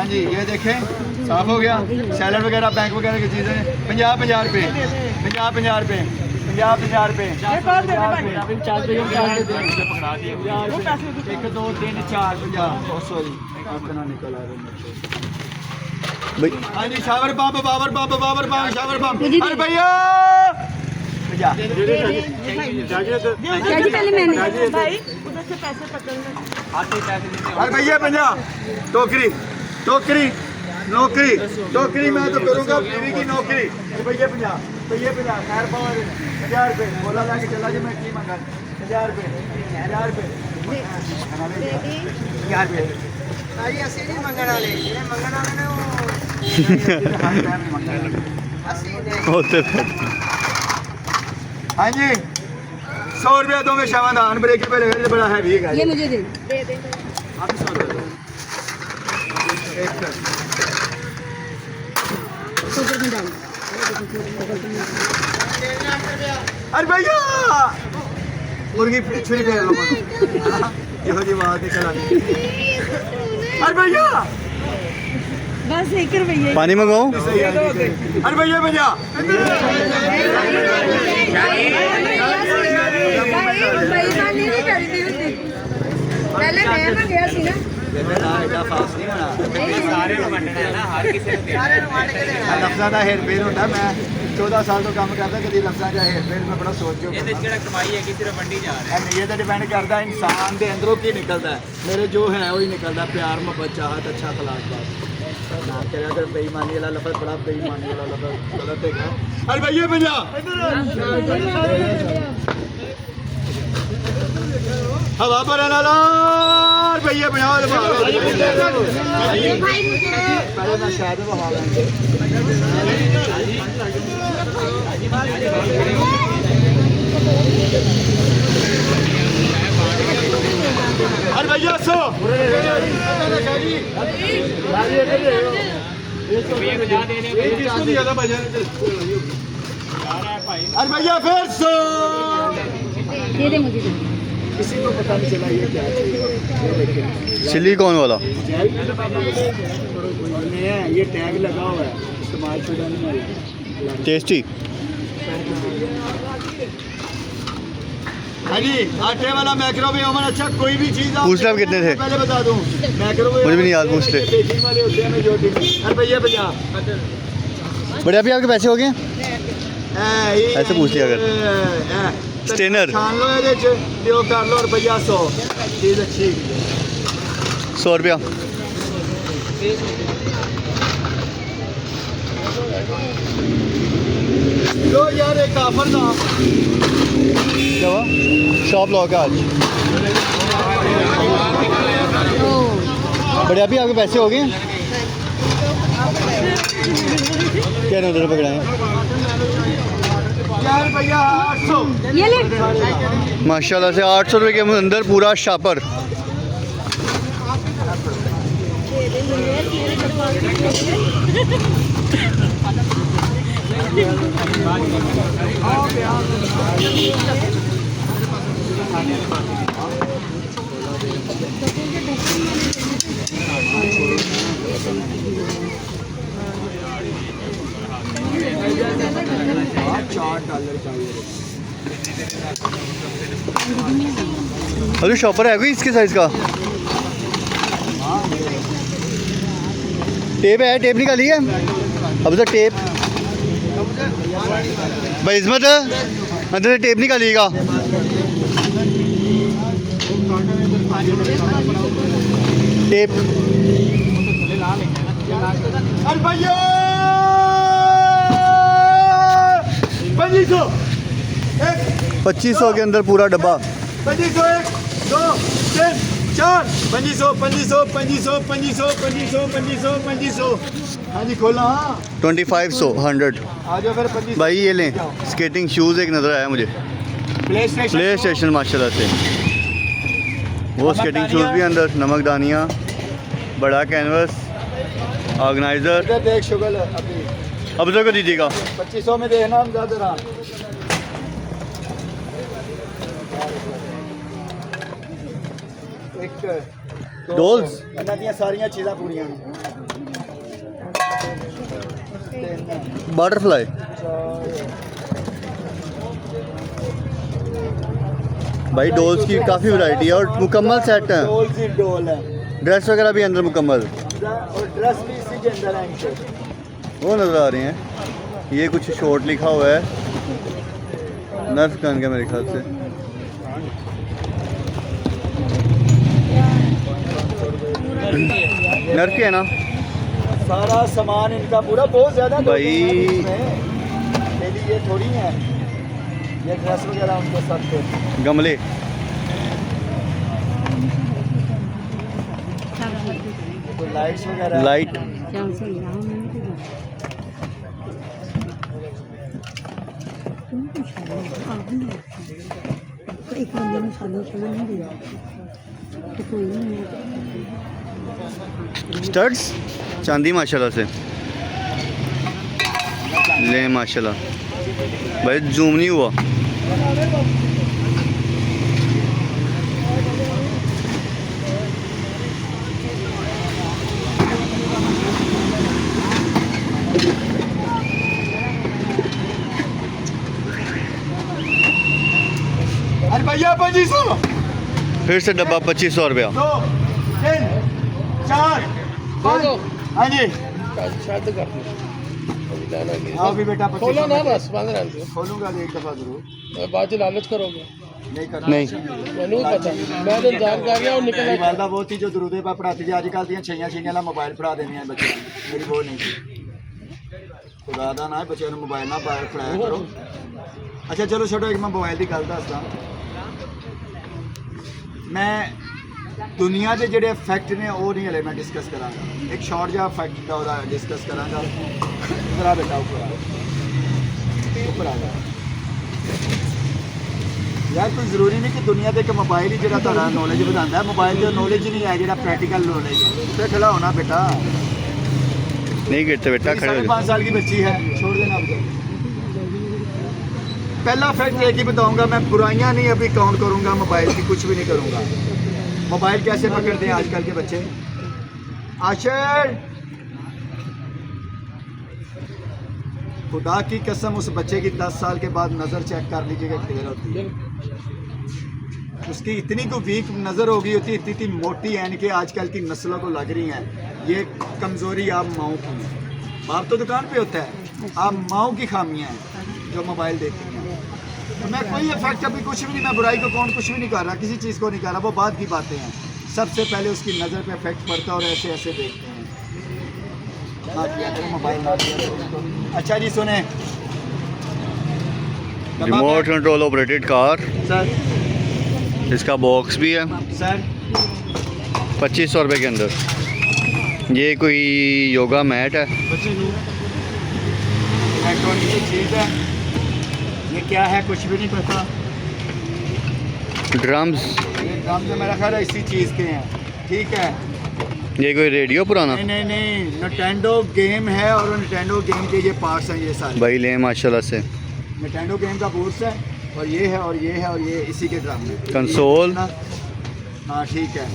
हाँ जी ये देखें साफ हो गया। सैलड वगैरह बैंक वगैरह की चीज़ें 50 रुपये 50 रुपये 50 रुपये 1 2 3 4 50 सॉरी अपना निकल आ रहा। हाँ जी शावर पंप शावर पंप अरे भैया पहले मैंने अरे भैया 50 टोकरी टोकरी नौकरी टोकरी मैं तो करूँगा बीवी की नौकरी। भैया 50 खैर 50 रुपये बोला जाके चला जी मैं की मंगा 50 रुपये 50 रुपये 50 रुपये अरे असली नहीं मंगन वाले ये मंगन वाले ने वो असली नहीं। हाँ जी 100 रुपया दोगे शामादान ब्रेक पे लगे बड़ा हैवी है ये मुझे दे आप 100 रुपये अरे भैया मुर्गी छुरी फेर लो यहो जी बात निकल आती। अरे भैया बस 1 रुपये पानी मंगाओ। अरे भैया भैया पहले मैं गया सी ना लफ्जा का हेर फेर होता मैं 14 साल तो काम करता कभी लफ्जा का हेर फेर मैं बड़ा सोच के ये तो डिपेंड करता इंसान के अंदरों की निकलता है। मेरे जो है वही निकलता प्यार मोहब्बत चाहत अच्छा अखलाक बात ना करे। अगर बेईमानी वाला लफ्ज बड़ा बेईमानी वाला लफ्ज गलत है। अरे भैया भैया हवा पर भैया भैया पहले मैं शायद हवा अरे भैया सो अरे भैया फिर सो दे दे मुझे किसी को पता नहीं चला ये क्या सिलिकॉन वाला ये टैग लगा हुआ है इस्तेमाल शुदा नहीं है। टेस्टी। हाँ जी आटे वाला माइक्रोवेव ओवन अच्छा कोई भी चीज़ पूछ ले आप कितने थे? पहले बता दूँ माइक्रोवेव मुझे भी नहीं याद, पूछ ले। बेकिंग वाले होते हैं जो अरे भैया भैया बढ़िया भी आपके पैसे हो गए? ऐसे पूछ लिया अगर स्टेनर छान लो ये दियो कर लो रुपया 100 चीज़ अच्छी 100 रुपया। लो यार एक ऑफर था क्या हुआ? शॉप लॉक है आज। बढ़िया भी आपके पैसे हो गए? क्या नहीं उधर पकड़ाए यार भैया 800 ये ले माशाल्लाह से 800 रुपये के अंदर पूरा शापर। $4 चाहिए। अरे शॉपर है कोई इसके साइज का? टेप है? टेप निकाली है अब तक टेप भाई इस्मत अंदर से टेप निकालिएगा। टेप अरे भैया 2500 के अंदर पूरा डब्बा। 2500 1 2 3 4 2500 हाँ जी खोला। हाँ 2500 100 आ जाओ फिर 2500 भाई ये लें। स्केटिंग शूज़ एक नज़र आया मुझे प्ले स्टेशन माशाल्लाह से। वो स्केटिंग शूज़ भी अंदर, नमकदानियाँ, बड़ा कैनवस, ऑर्गेनाइज़र। इधर देख शुगल अभी अब तक दीजिएगा 2500 में देखना हम ज़्यादा एक डोल्स इन्हां दियां सारियां चीज़ां पूरियां बटरफ्लाई भाई डोल्स की काफ़ी वैरायटी है और मुकम्मल सेट है। डोल की डोल है ड्रेस वगैरह भी अंदर मुकम्मल और ड्रेस भी इसी के अंदर आएंगे। वो नज़र आ रही हैं। ये कुछ शॉर्ट लिखा हुआ है नर्फ गन का मेरे ख्याल से। नर्फ की है ना सारा सामान इनका पूरा बहुत ज़्यादा भाई। मेरी ये थोड़ी है ये ड्रेस वगैरह उनके साथ थे। गमले तो लाइट्स वगैरह लाइट एक बंदे ने सालों चला नहीं दिया तो कोई नहीं स्टड्स चांदी माशाल्लाह से ले माशाल्लाह भाई जूम नहीं हुआ। अरे भैया 2500 फिर से डब्बा 2500 रुपया। 2 3 4 5 हाँ जी हाँ भी बेटा खोलो ना बस 15 दिन खोलूंगा एक दफ़ा जरूर बाद में लालच करोगे नहीं करना नहीं मैंने पता मैं तो इंतजार कर रहा हूँ निकल मेरी वालदा वो थी जो दरूदे पर पढ़ाती थी अजकल दियां छैयां छैयां ला मोबाइल पढ़ा देनी है बच्चे मेरी वो नहीं थी खुदा दा ना बच्चे ने मोबाइल ना पढ़ाया करो। अच्छा चलो छोड़ो एक मैं मोबाइल की गल दसदा मैं दुनिया के जोड़े फैक्ट ने वो नहीं हले मैं डिस्कस करांगा एक शॉर्ट जहा फैक्ट का डिस्कस करांगा जरा बेटा ऊपर आ यार कोई जरूरी नहीं कि दुनिया के एक मोबाइल ही जो नॉलेज बताता है मोबाइल जो नॉलेज ही नहीं है जो प्रैक्टिकल नॉलेज उसे खड़ा होना बेटा नहीं गिरते बेटा खड़े हो 5 साल की बच्ची है छोड़ देना पहला फैक्ट एक ही बताऊंगा मैं बुराइयां नहीं अभी काउंट करूंगा मोबाइल की कुछ भी नहीं करूंगा। मोबाइल कैसे पकड़ते हैं आजकल के बच्चे आशर खुदा की कसम उस बच्चे की 10 साल के बाद नज़र चेक कर लीजिएगा क्लियर होती है उसकी इतनी को वीक नज़र हो गई होती है इतनी मोटी यानी कि आजकल की नस्लों को लग रही हैं ये कमज़ोरी आप माओ की है बाप तो दुकान पे होता है आप माओ की खामियां हैं जो मोबाइल देखती हैं। तो मैं कोई इफेक्ट अभी कुछ भी नहीं मैं बुराई को कौन कुछ भी नहीं कर रहा किसी चीज़ को नहीं कर रहा वो बात की बातें हैं सबसे पहले उसकी नज़र पे इफेक्ट पड़ता है और ऐसे ऐसे देखते हैं ना किया करो मोबाइल ना किया करो। अच्छा जी सुने remote control operated car sir इसका बॉक्स भी है सर 2500 रुपये के अंदर। ये कोई योगा मैट है इलेक्ट्रॉनिक की चीज़ है ये क्या है कुछ भी नहीं पता ड्रम्स ये ड्रम जो मेरा ख्याल है इसी चीज़ के हैं ठीक है। ये कोई रेडियो पुराना नहीं नहीं नहीं निंटेंडो गेम है और निंटेंडो गेम के ये पार्ट्स हैं ये सारे भाई ले माशाल्लाह से निंटेंडो गेम का बूट्स है और ये है और ये है और ये इसी के ड्रम में कंसोल हाँ ठीक है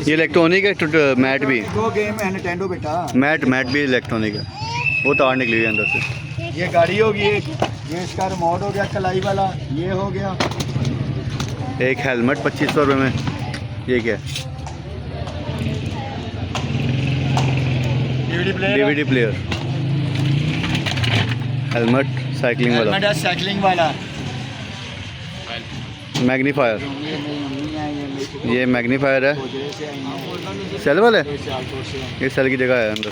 ये इलेक्ट्रॉनिक है मैट भी दो गेम है निंटेंडो बेटा मैट भी इलेक्ट्रॉनिक है वो तार निकली हुई है अंदर से। ये गाड़ी होगी एक ये इसका रिमोट हो गया कलाई वाला ये हो गया एक हेलमेट 2500 रुपये में ये क्या है DVD प्लेयर हेलमेट साइकिलिंग वाला हेलमेट है साइकिलिंग वाला मैग्नीफायर ये नहीं है ये मैग्नीफायर है सेल वाला है ये सेल की जगह है अंदर।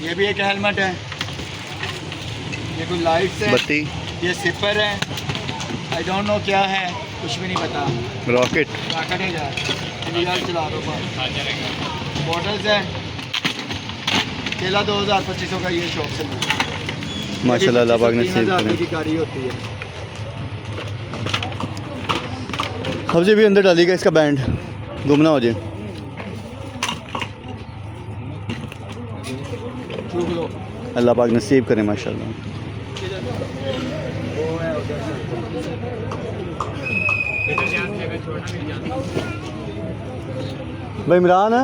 ये भी एक हेलमेट है ये कोई लाइट्स है बत्ती ये सिपर है आई डोंट नो क्या है कुछ भी नहीं पता रॉकेट रॉकेट है यार इंडिया चला दो बॉटल्स है केला 2500 का ये शॉप से माशाल्लाह अल्लाह पाक ने सेव की करें। गाड़ी होती है सब्जी भी अंदर डालिएगा इसका बैंड गुम ना हो जाए। चूक लो अल्लाह पाक नसीब करें माशाल्लाह। भाई इमरान है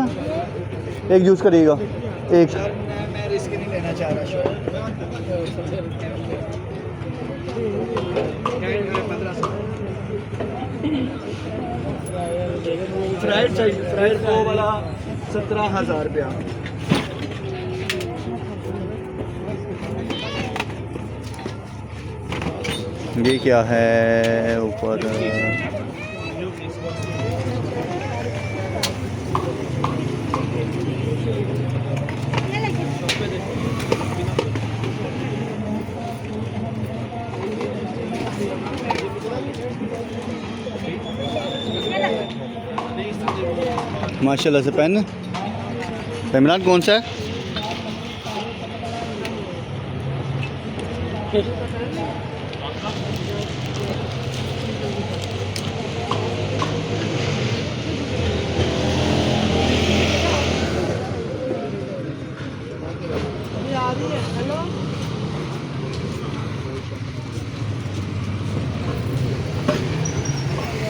एक जूस करिएगा एक मैं रिस्क नहीं लेना बेचारा शोर फ्राइड चाहिए फ्राइड वो वाला 17,000 रुपया ये क्या है ऊपर? माशाल्लाह से पेन इमरान कौन सा है?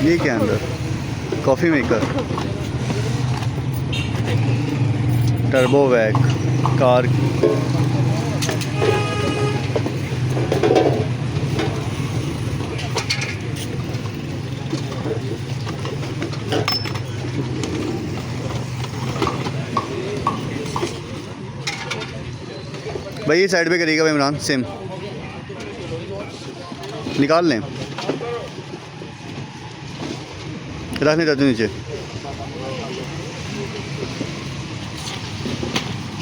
ये क्या अंदर? कॉफ़ी मेकर, टर्बो वैक, कार भाई ये साइड पे करिएगा भाई इमरान, सिम निकाल लें, रख नहीं जाते नीचे।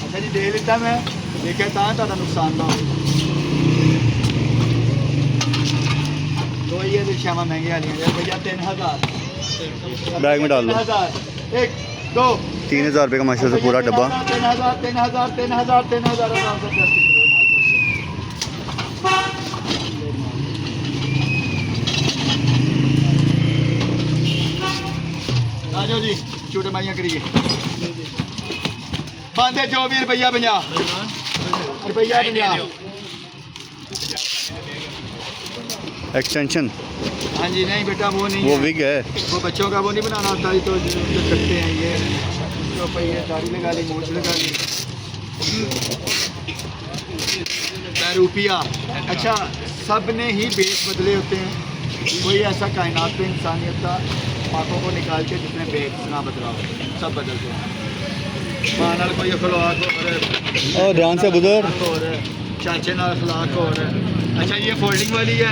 अच्छा जी दे लेता मैं देखिए तां ज़्यादा नुकसान ना हो तो ये तो शामा महंगे वाली हैं भैया 3,000 बैग में डाल दो। 3,000 1 2 3,000 रुपये का माशाल्लाह से पूरा डब्बा। 3,000 आ जाओ जी छोटे माइया करिए बांधे जो भी रुपया 50 रुपया 50 एक्सटेंशन। हाँ जी नहीं बेटा वो नहीं वो है विग है। वो बच्चों का वो नहीं बनाना होता है तो जो करते हैं ये तो पहिए दाढ़ी लगा ली मूछ लगा ली रुपया। अच्छा सब ने ही बेस बदले होते हैं कोई ऐसा कायनात पे इंसानियत का आँखों को निकाल के जिसने बेस ना बदला हो सब बदलते हैं माँ नाल कोई अखलाक और ध्यान से बुजुर्ग और चाचे नाल अखलाक और अच्छा ये फोल्डिंग वाली है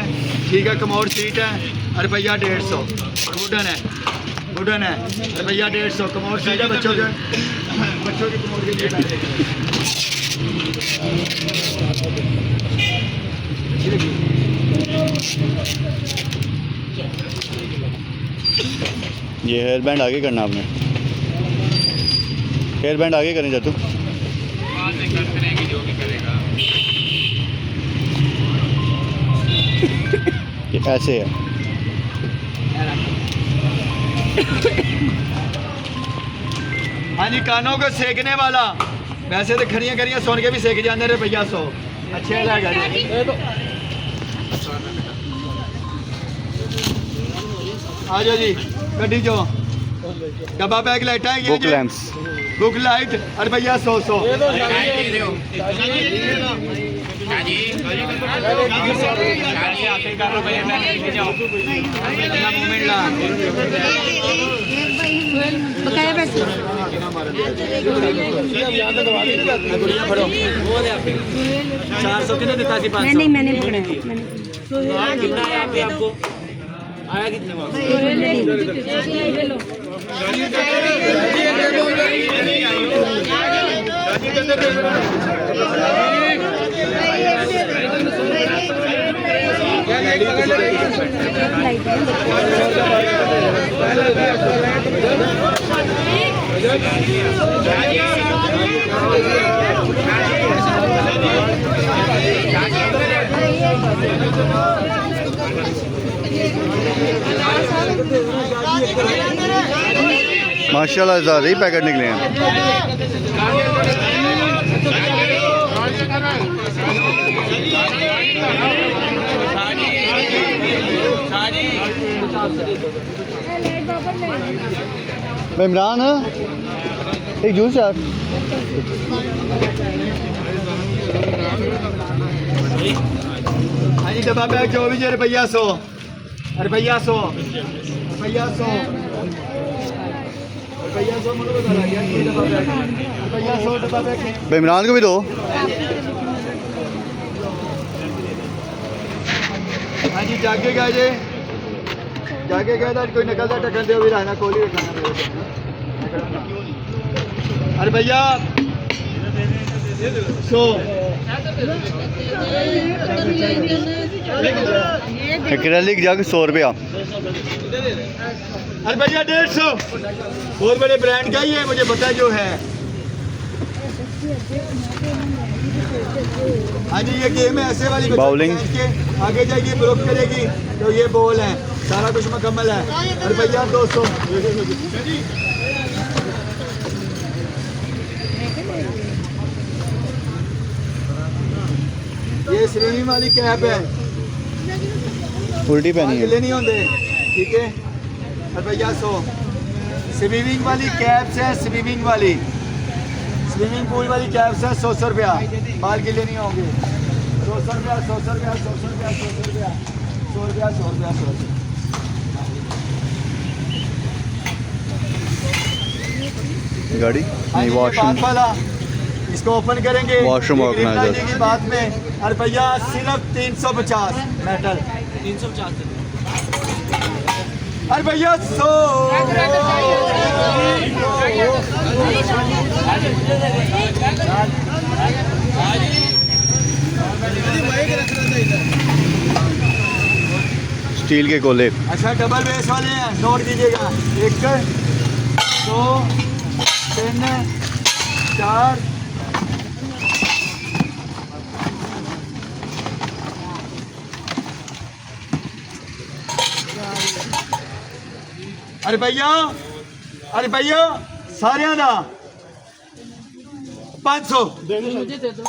ठीक है कमोड सीट है रुपया 150 और वुडन है रुपया 150 कमोड सीट है बच्चों की कमोड के लिए ये हेयर बैंड आगे करना आपने, हेयर बैंड आगे करें जातू। ये ऐसे है। हाँ जी कानों को सेकने वाला वैसे तो खड़ियाँ खड़ियाँ सुन के भी सेक जाते रुपया 100 अच्छे लगा जी आ जाओ जी गड्डी जो डब्बा बैग लाइट है बुक लैंप्स, बुक लाइट रुपया 100 बकाया पैसे 400 कितने देता सी मैंने पकड़ा आपको आया कितने माशाल्लाह ज़्यादा ही पैकेट निकले हैं। भाई इमरान एक जूस यार। हाँ जी डब्बा पैक जो भी रुपया 100 रुपया 100 रुपया 100 रुपया 100 मुझे बता रहा है रुपया 100 डब्बा पैक भाई इमरान को भी दो। हाँ जी जागे गए जे जागे गए तो कोई निकलता टक्कर दे भी रहना कोली रखना अरे भैया 100 एक्रेलिक जग 100 रुपया। अरे भैया 150 बहुत बड़े ब्रांड का ही है मुझे पता जो है। हाँ जी ये गेम है ऐसे वाली बाउलिंग के आगे जाएगी ब्लॉक करेगी तो ये बॉल है सारा कुछ मुकम्मल है। अरे भैया 200 ये स्विमिंग वाली कैप है उल्टी पहनी है। नहीं होंगे ठीक है। अरे भैया 100 स्विमिंग वाली कैप्स है स्विमिंग वाली स्विमिंग पूल वाली कैप्स है 100 रुपया बाल गिले नहीं होंगे 100 रुपया 100 रुपया 100 रुपया 100 रुपया 100 रुपया 100 रुपया 100 रुपया। गाड़ी नहीं वॉशरूम वाला इसको ओपन करेंगे वॉशरूम ऑर्गेनाइजर की बात में। अरे भैया सिर्फ 350 मेटल 350 अरे भैया 100 स्टील के कोले। अच्छा डबल बेस वाले हैं नोट कीजिएगा 1 2 3 4 अरे भैया सारियां दा 500 मुझे दे दो